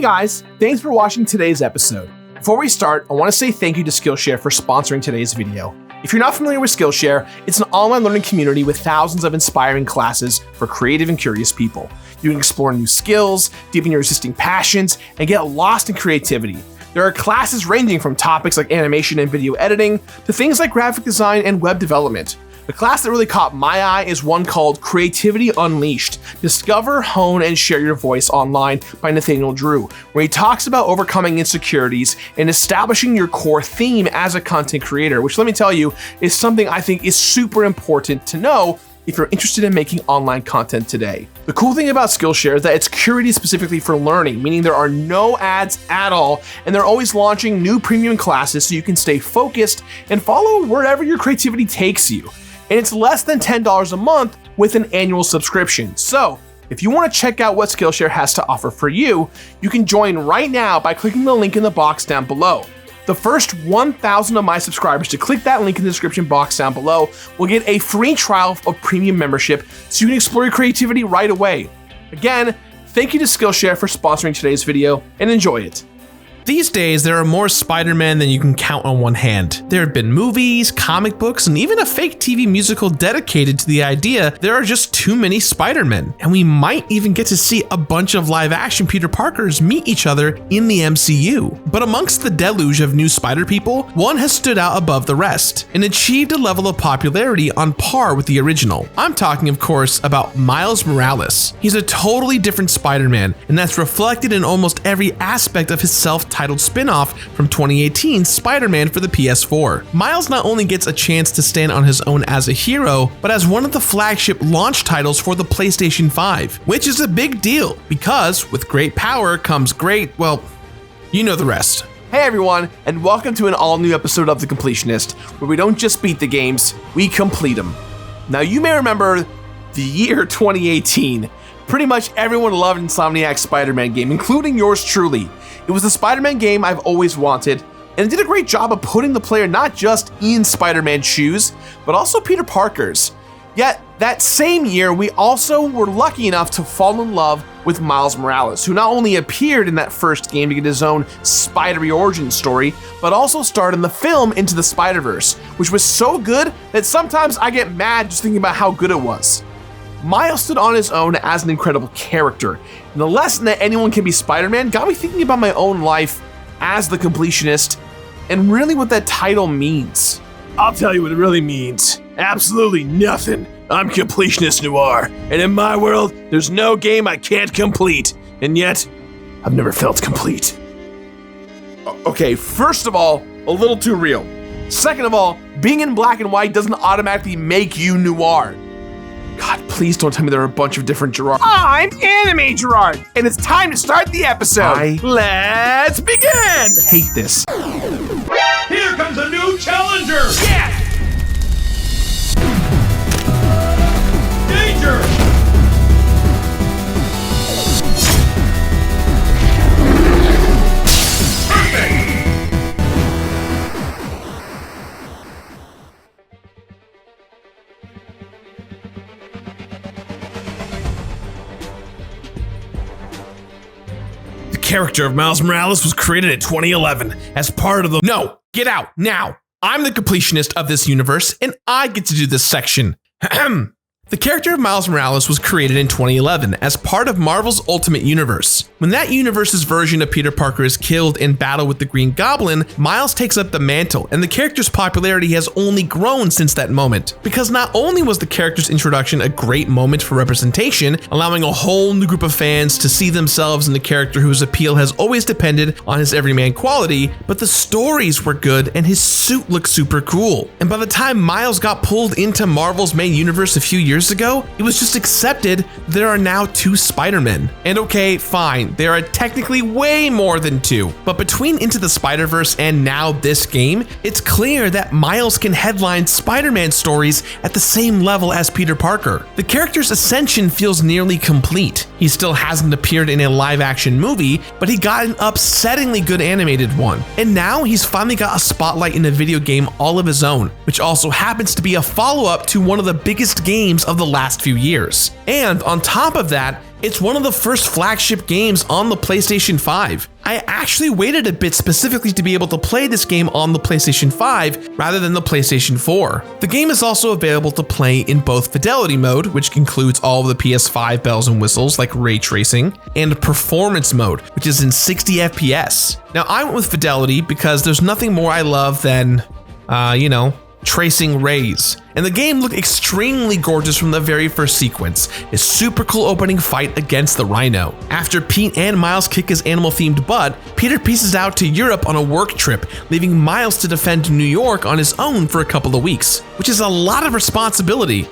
guys, thanks for watching today's episode. Before we start, I want to say thank you to Skillshare for sponsoring today's video. If you're not familiar with Skillshare, it's an online learning community with thousands of inspiring classes for creative and curious people. You can explore new skills, deepen your existing passions, and get lost in creativity. There are classes ranging from topics like animation and video editing to things like graphic design and web development. The class that really caught my eye is one called Creativity Unleashed, Discover, Hone, and Share Your Voice Online by Nathaniel Drew, where he talks about overcoming insecurities and establishing your core theme as a content creator, which let me tell you is something I think is super important to know if you're interested in making online content today. The cool thing about Skillshare is that it's curated specifically for learning, meaning there are no ads at all, and they're always launching new premium classes so you can stay focused and follow wherever your creativity takes you. And it's less than $10 a month with an annual subscription. So if you want to check out what Skillshare has to offer for you, you can join right now by clicking the link in the box down below. The first 1,000 of my subscribers to click that link in the description box down below will get a free trial of premium membership so you can explore your creativity right away. Again, thank you to Skillshare for sponsoring today's video and enjoy it. These days, there are more Spider-Man than you can count on one hand. There have been movies, comic books, and even a fake TV musical dedicated to the idea there are just too many Spider-Men. And we might even get to see a bunch of live-action Peter Parkers meet each other in the MCU. But amongst the deluge of new Spider people, one has stood out above the rest and achieved a level of popularity on par with the original. I'm talking, of course, about Miles Morales. He's a totally different Spider-Man, and that's reflected in almost every aspect of his self-titled spin-off from 2018's Spider-Man for the PS4. Miles not only gets a chance to stand on his own as a hero, but as one of the flagship launch titles for the PlayStation 5, which is a big deal because with great power comes great, well, you know the rest. Hey everyone, and welcome to an all-new episode of The Completionist, where we don't just beat the games, we complete them. Now you may remember the year 2018. Pretty much everyone loved Insomniac's Spider-Man game, including yours truly. It was the Spider-Man game I've always wanted, and it did a great job of putting the player not just in Spider-Man's shoes, but also Peter Parker's. Yet, that same year, we also were lucky enough to fall in love with Miles Morales, who not only appeared in that first game to get his own Spider-Y origin story, but also starred in the film Into the Spider-Verse, which was so good that sometimes I get mad just thinking about how good it was. Miles stood on his own as an incredible character, and the lesson that anyone can be Spider-Man got me thinking about my own life as the Completionist, and really what that title means. I'll tell you what it really means. Absolutely nothing. I'm Completionist Noir, and in my world, there's no game I can't complete, and yet, I've never felt complete. Okay, first of all, a little too real. Second of all, being in black and white doesn't automatically make you Noir. God, please don't tell me there are a bunch of different Gerards. I'm Anime Gerard, and it's time to start the episode. Let's begin! Hate this. Here comes a new challenger! Yes! Danger! Perfect! The character of Miles Morales was created in 2011 as part of the— No, get out now. I'm the completionist of this universe, and I get to do this section. The character of Miles Morales was created in 2011 as part of Marvel's Ultimate Universe. When that universe's version of Peter Parker is killed in battle with the Green Goblin, Miles takes up the mantle, and the character's popularity has only grown since that moment. Because not only was the character's introduction a great moment for representation, allowing a whole new group of fans to see themselves in the character whose appeal has always depended on his everyman quality, but the stories were good and his suit looked super cool. And by the time Miles got pulled into Marvel's main universe a few years ago, it was just accepted there are now two Spider-Men. And okay, fine, there are technically way more than two, but between Into the Spider-Verse and now this game, it's clear that Miles can headline Spider-Man stories at the same level as Peter Parker. The character's ascension feels nearly complete. He still hasn't appeared in a live-action movie, but he got an upsettingly good animated one. And now he's finally got a spotlight in a video game all of his own, which also happens to be a follow-up to one of the biggest games of the last few years. And on top of that, It's one of the first flagship games on the PlayStation 5. I actually waited a bit specifically to be able to play this game on the PlayStation 5 rather than the PlayStation 4. The game is also available to play in both fidelity mode, which includes all of the PS5 bells and whistles like ray tracing, and performance mode, which is in 60 FPS. Now I went with fidelity because there's nothing more I love than, tracing rays. And the game looked extremely gorgeous from the very first sequence, a super cool opening fight against the Rhino. After Pete and Miles kick his animal-themed butt, Peter pieces out to Europe on a work trip, leaving Miles to defend New York on his own for a couple of weeks, which is a lot of responsibility.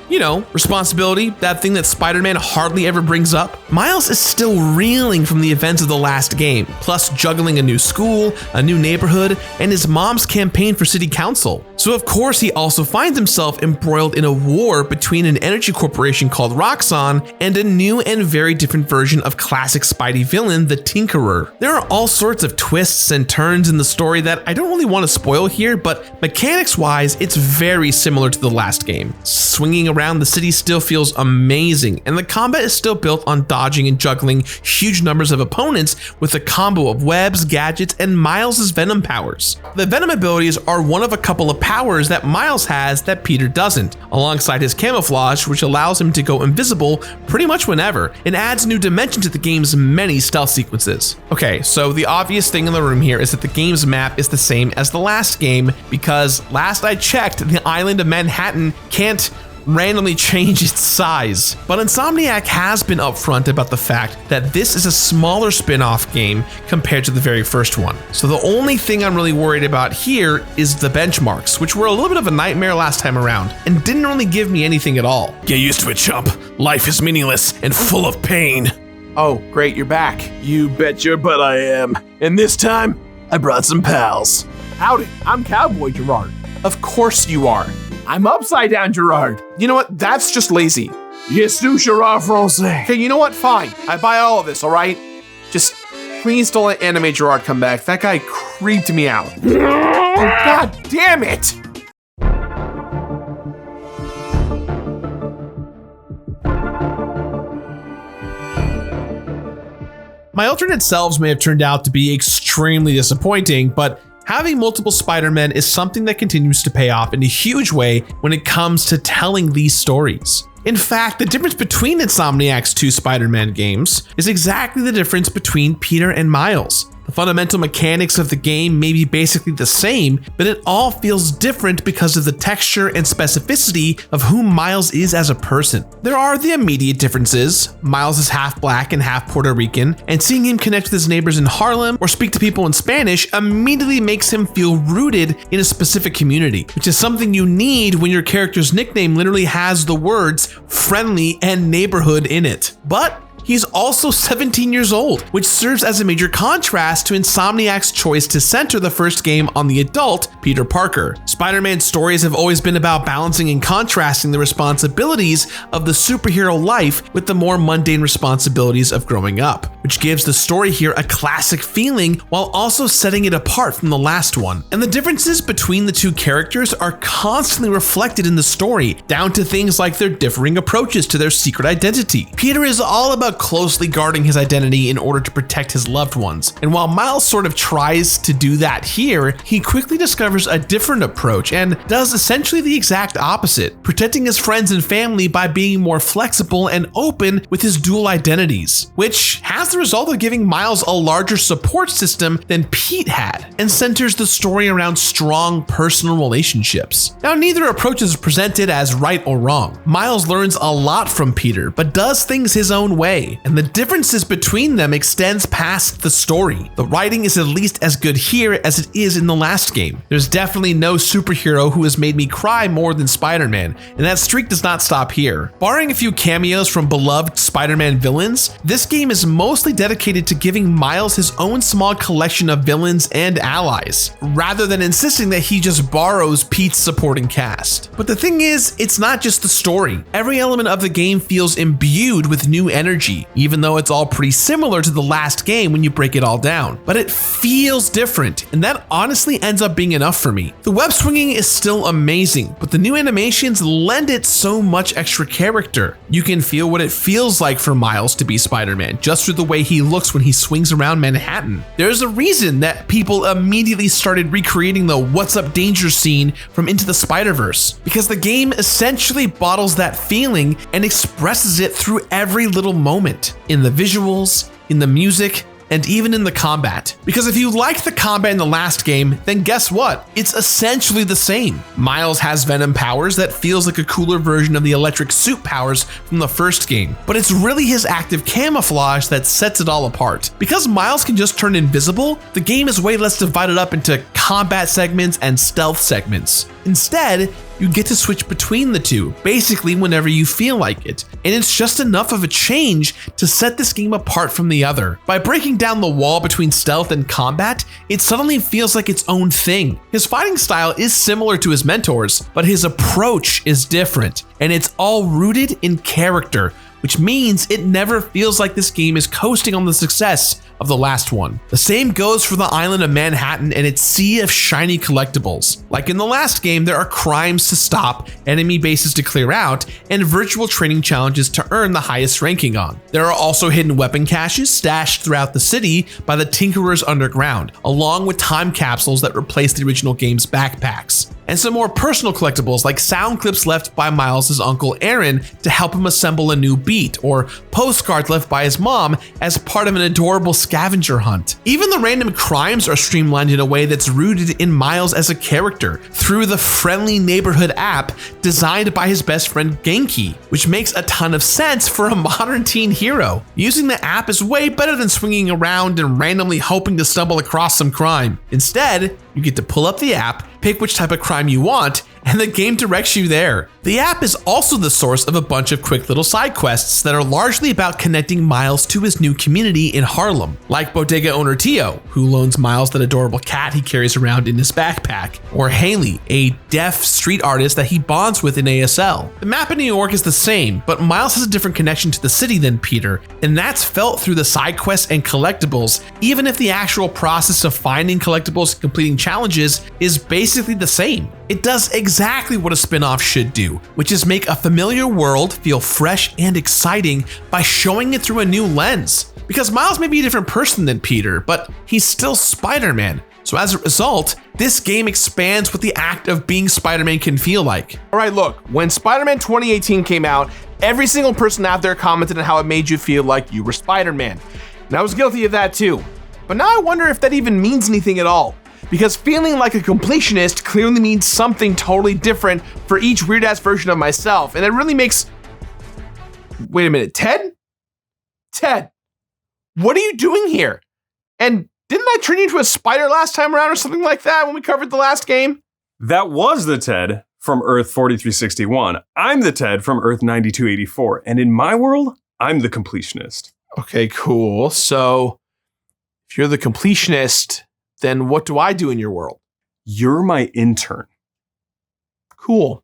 Responsibility, that thing that Spider-Man hardly ever brings up. Miles is still reeling from the events of the last game, plus juggling a new school, a new neighborhood, and his mom's campaign for city council. So of course he also finds himself embroiled in a war between an energy corporation called Roxxon and a new and very different version of classic Spidey villain, the Tinkerer. There are all sorts of twists and turns in the story that I don't really want to spoil here, but mechanics-wise, it's very similar to the last game. Swinging around the city still feels amazing, and the combat is still built on dodging and juggling huge numbers of opponents with a combo of webs, gadgets, and Miles' Venom powers. The Venom abilities are one of a couple of powers that Miles has that Peter doesn't, alongside his camouflage, which allows him to go invisible pretty much whenever, and adds new dimension to the game's many stealth sequences. Okay, so the obvious thing in the room here is that the game's map is the same as the last game, because last I checked, the island of Manhattan can't randomly change its size. But Insomniac has been upfront about the fact that this is a smaller spin-off game compared to the very first one. So the only thing I'm really worried about here is the benchmarks, which were a little bit of a nightmare last time around and didn't really give me anything at all. Get used to it, chump. Life is meaningless and full of pain. Oh, great, you're back. You bet your butt I am. And this time, I brought some pals. Howdy, I'm Cowboy Gerard. Of course you are. I'm Upside Down Gerard. You know what? That's just lazy. Yes, du Gerard Francais. Okay, you know what? Fine. I buy all of this, all right? Just please don't let Anime Gerard come back. That guy creeped me out. Oh, God damn it! My alternate selves may have turned out to be extremely disappointing, but having multiple Spider-Men is something that continues to pay off in a huge way when it comes to telling these stories. In fact, the difference between Insomniac's two Spider-Man games is exactly the difference between Peter and Miles. The fundamental mechanics of the game may be basically the same, but it all feels different because of the texture and specificity of who Miles is as a person. There are the immediate differences. Miles is half black and half Puerto Rican, and seeing him connect with his neighbors in Harlem or speak to people in Spanish immediately makes him feel rooted in a specific community, which is something you need when your character's nickname literally has the words friendly and neighborhood in it. But he's also 17 years old, which serves as a major contrast to Insomniac's choice to center the first game on the adult Peter Parker. Spider-Man's stories have always been about balancing and contrasting the responsibilities of the superhero life with the more mundane responsibilities of growing up, which gives the story here a classic feeling while also setting it apart from the last one. And the differences between the two characters are constantly reflected in the story, down to things like their differing approaches to their secret identity. Peter is all about closely guarding his identity in order to protect his loved ones. And while Miles sort of tries to do that here, he quickly discovers a different approach and does essentially the exact opposite, protecting his friends and family by being more flexible and open with his dual identities, which has the result of giving Miles a larger support system than Pete had, and centers the story around strong personal relationships. Now, neither approach is presented as right or wrong. Miles learns a lot from Peter, but does things his own way, and the differences between them extends past the story. The writing is at least as good here as it is in the last game. There's definitely no superhero who has made me cry more than Spider-Man, and that streak does not stop here. Barring a few cameos from beloved Spider-Man villains, this game is mostly dedicated to giving Miles his own small collection of villains and allies, rather than insisting that he just borrows Pete's supporting cast. But the thing is, it's not just the story. Every element of the game feels imbued with new energy glitchy, even though it's all pretty similar to the last game when you break it all down. But it feels different, and that honestly ends up being enough for me. The web swinging is still amazing, but the new animations lend it so much extra character. You can feel what it feels like for Miles to be Spider-Man just through the way he looks when he swings around Manhattan. There's a reason that people immediately started recreating the "What's Up Danger" scene from Into the Spider-Verse, because the game essentially bottles that feeling and expresses it through every little moment, in the visuals, in the music, and even in the combat. Because if you liked the combat in the last game, then guess what? It's essentially the same. Miles has Venom powers that feels like a cooler version of the electric suit powers from the first game, but it's really his active camouflage that sets it all apart. Because Miles can just turn invisible, the game is way less divided up into combat segments and stealth segments. Instead, you get to switch between the two, basically whenever you feel like it. And it's just enough of a change to set this game apart from the other. By breaking down the wall between stealth and combat, it suddenly feels like its own thing. His fighting style is similar to his mentor's, but his approach is different, and it's all rooted in character, which means it never feels like this game is coasting on the success of the last one. The same goes for the island of Manhattan and its sea of shiny collectibles. Like in the last game, there are crimes to stop, enemy bases to clear out, and virtual training challenges to earn the highest ranking on. There are also hidden weapon caches stashed throughout the city by the Tinkerers underground, along with time capsules that replace the original game's backpacks. And some more personal collectibles like sound clips left by Miles' uncle Aaron to help him assemble a new beat, or postcards left by his mom as part of an adorable scavenger hunt. Even the random crimes are streamlined in a way that's rooted in Miles as a character through the friendly neighborhood app designed by his best friend Genki, which makes a ton of sense for a modern teen hero. Using the app is way better than swinging around and randomly hoping to stumble across some crime. Instead, you get to pull up the app, pick which type of crime you want, and the game directs you there. The app is also the source of a bunch of quick little side quests that are largely about connecting Miles to his new community in Harlem, like bodega owner Tio, who loans Miles that adorable cat he carries around in his backpack, or Haley, a deaf street artist that he bonds with in ASL. The map in New York is the same, but Miles has a different connection to the city than Peter, and that's felt through the side quests and collectibles, even if the actual process of finding collectibles and completing challenges is basically the same. It does exactly what a spin-off should do, which is make a familiar world feel fresh and exciting by showing it through a new lens. Because Miles may be a different person than Peter, but he's still Spider-Man. So as a result, this game expands what the act of being Spider-Man can feel like. All right, look, when Spider-Man 2018 came out, every single person out there commented on how it made you feel like you were Spider-Man. And I was guilty of that too. But now I wonder if that even means anything at all. Because feeling like a completionist clearly means something totally different for each weird-ass version of myself. And it really makes... Wait a minute, Ted? Ted, what are you doing here? And didn't I turn you into a spider last time around or something like that when we covered the last game? That was the Ted from Earth 4361. I'm the Ted from Earth 9284. And in my world, I'm the completionist. Okay, cool. So, if you're the completionist, then what do I do in your world? You're my intern. Cool.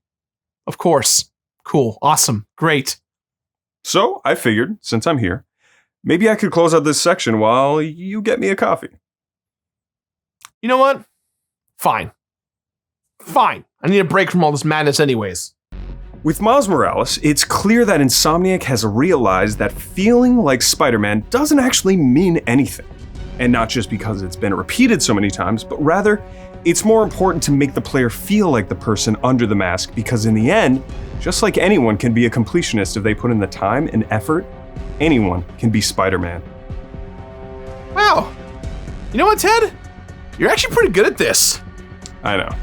Of course. Cool. Awesome. Great. So I figured, since I'm here, maybe I could close out this section while you get me a coffee. You know what? Fine. Fine. I need a break from all this madness anyways. With Miles Morales, it's clear that Insomniac has realized that feeling like Spider-Man doesn't actually mean anything. And not just because it's been repeated so many times, but rather, it's more important to make the player feel like the person under the mask, because in the end, just like anyone can be a completionist if they put in the time and effort, anyone can be Spider-Man. Wow. You know what, Ted? You're actually pretty good at this. I know.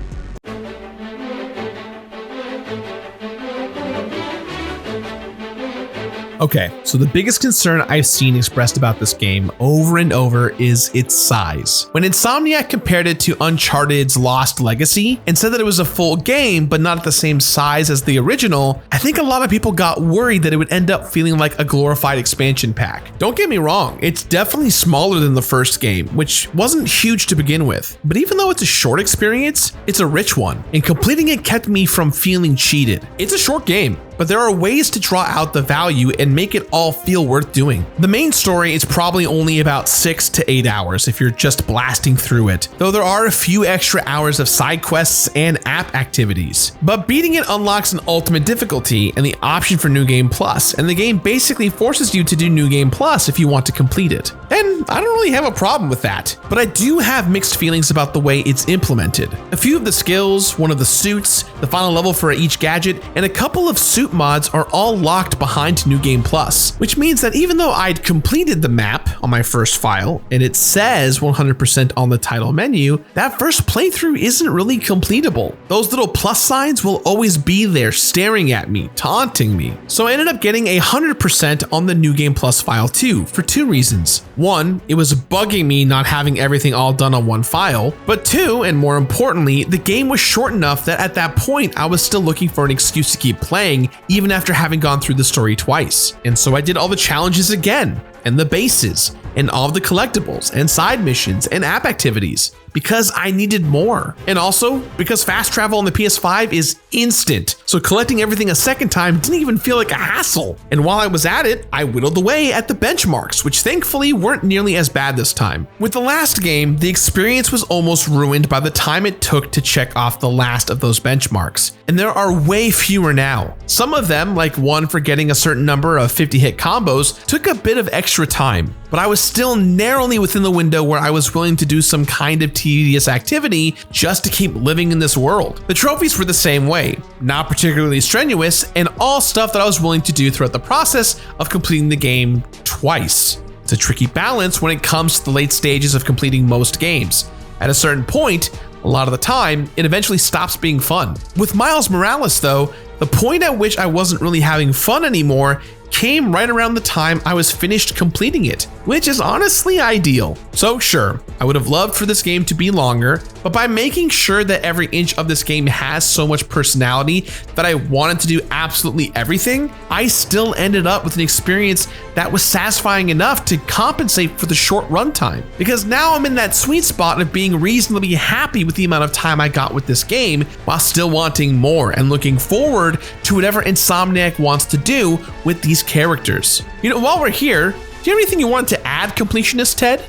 Okay, so the biggest concern I've seen expressed about this game over and over is its size. When Insomniac compared it to Uncharted's Lost Legacy and said that it was a full game but not at the same size as the original, I think a lot of people got worried that it would end up feeling like a glorified expansion pack. Don't get me wrong, it's definitely smaller than the first game, which wasn't huge to begin with. But even though it's a short experience, it's a rich one, and completing it kept me from feeling cheated. It's a short game, but but there are ways to draw out the value and make it all feel worth doing. The main story is probably only about 6 to 8 hours if you're just blasting through it, though there are a few extra hours of side quests and app activities. But beating it unlocks an ultimate difficulty and the option for New Game Plus, and the game basically forces you to do New Game Plus if you want to complete it. And I don't really have a problem with that, but I do have mixed feelings about the way it's implemented. A few of the skills, one of the suits, the final level for each gadget, and a couple of suit mods are all locked behind New Game Plus, which means that even though I'd completed the map on my first file, and it says 100% on the title menu, that first playthrough isn't really completable. Those little plus signs will always be there staring at me, taunting me. So I ended up getting 100% on the New Game Plus file too, for two reasons. One, it was bugging me not having everything all done on one file, but two, and more importantly, the game was short enough that at that point I was still looking for an excuse to keep playing even after having gone through the story twice. And so I did all the challenges again, and the bases, and all of the collectibles, and side missions, and app activities, because I needed more. And also because fast travel on the PS5 is instant, so collecting everything a second time didn't even feel like a hassle. And while I was at it, I whittled away at the benchmarks, which thankfully weren't nearly as bad this time. With the last game, the experience was almost ruined by the time it took to check off the last of those benchmarks, and there are way fewer now. Some of them, like one for getting a certain number of 50-hit combos, took a bit of extra time, but I was still narrowly within the window where I was willing to do some kind of tedious activity just to keep living in this world. The trophies were the same way, not particularly strenuous, and all stuff that I was willing to do throughout the process of completing the game twice. It's a tricky balance when it comes to the late stages of completing most games. At a certain point, a lot of the time, it eventually stops being fun. With Miles Morales though, the point at which I wasn't really having fun anymore came right around the time I was finished completing it, which is honestly ideal. So sure, I would have loved for this game to be longer, but by making sure that every inch of this game has so much personality that I wanted to do absolutely everything, I still ended up with an experience that was satisfying enough to compensate for the short runtime. Because now I'm in that sweet spot of being reasonably happy with the amount of time I got with this game, while still wanting more and looking forward to whatever Insomniac wants to do with these characters. You know, while we're here, do you have anything you want to add, Completionist Ted?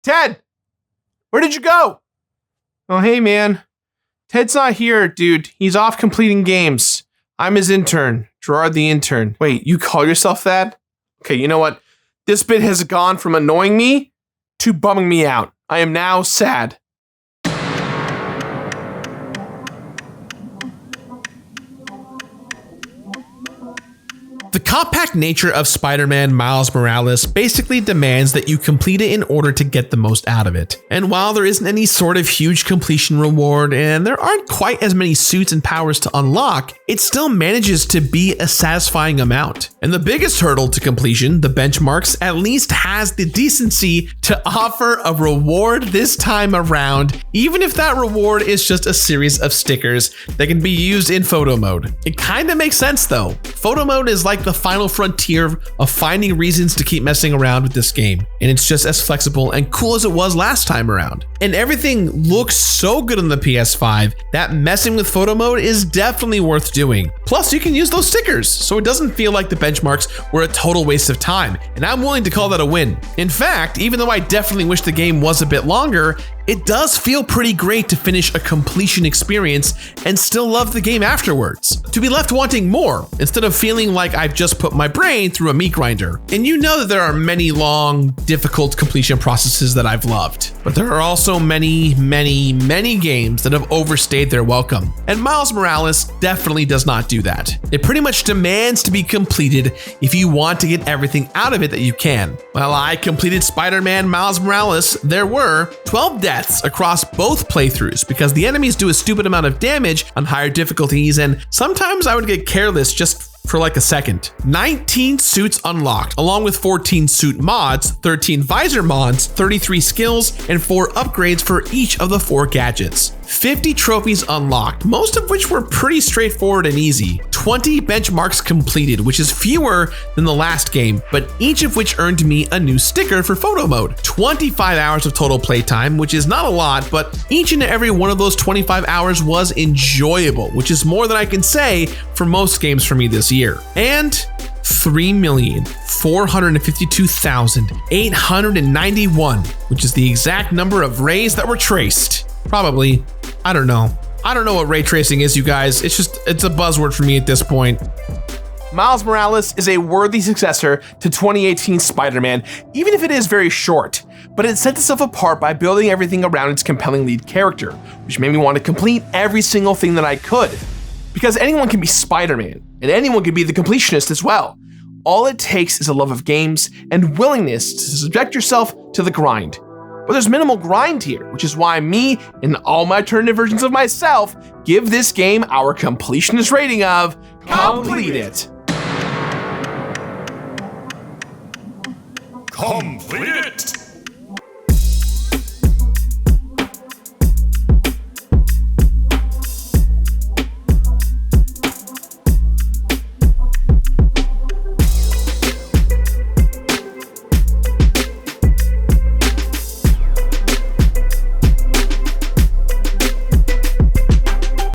Ted, where did you go? Oh, hey, man. Ted's not here, dude. He's off completing games. I'm his intern, Gerard the intern. Wait, you call yourself that? Okay, you know what? This bit has gone from annoying me to bumming me out. I am now sad. The compact nature of Spider-Man Miles Morales basically demands that you complete it in order to get the most out of it. And while there isn't any sort of huge completion reward and there aren't quite as many suits and powers to unlock, it still manages to be a satisfying amount. And the biggest hurdle to completion, the benchmarks, at least has the decency to offer a reward this time around, even if that reward is just a series of stickers that can be used in photo mode. It kind of makes sense though. Photo mode is like the final frontier of finding reasons to keep messing around with this game, and it's just as flexible and cool as it was last time around. And everything looks so good on the PS5 that messing with photo mode is definitely worth doing. Plus, you can use those stickers, so it doesn't feel like the benchmarks were a total waste of time, and I'm willing to call that a win. In fact, even though I definitely wish the game was a bit longer, it does feel pretty great to finish a completion experience and still love the game afterwards. To be left wanting more, instead of feeling like I've just put my brain through a meat grinder. And you know that there are many long, difficult completion processes that I've loved. But there are also many games that have overstayed their welcome. And Miles Morales definitely does not do that. It pretty much demands to be completed if you want to get everything out of it that you can. While I completed Spider-Man Miles Morales, there were 12 deaths across both playthroughs because the enemies do a stupid amount of damage on higher difficulties, and sometimes I would get careless just for like a second. 19 suits unlocked, along with 14 suit mods, 13 visor mods, 33 skills, and 4 upgrades for each of the 4 gadgets. 50 trophies unlocked, most of which were pretty straightforward and easy. 20 benchmarks completed, which is fewer than the last game, but each of which earned me a new sticker for photo mode. 25 hours of total playtime, which is not a lot, but each and every one of those 25 hours was enjoyable, which is more than I can say for most games for me this year. And 3,452,891, which is the exact number of rays that were traced. Probably, I don't know what ray tracing is, you guys. It's a buzzword for me at this point. Miles Morales is a worthy successor to 2018 Spider-Man, even if it is very short, but it set itself apart by building everything around its compelling lead character, which made me want to complete every single thing that I could. Because anyone can be Spider-Man, and anyone can be the Completionist as well. All it takes is a love of games and willingness to subject yourself to the grind. But there's minimal grind here, which is why me and all my alternative versions of myself give this game our Completionist rating of Complete It. Complete it!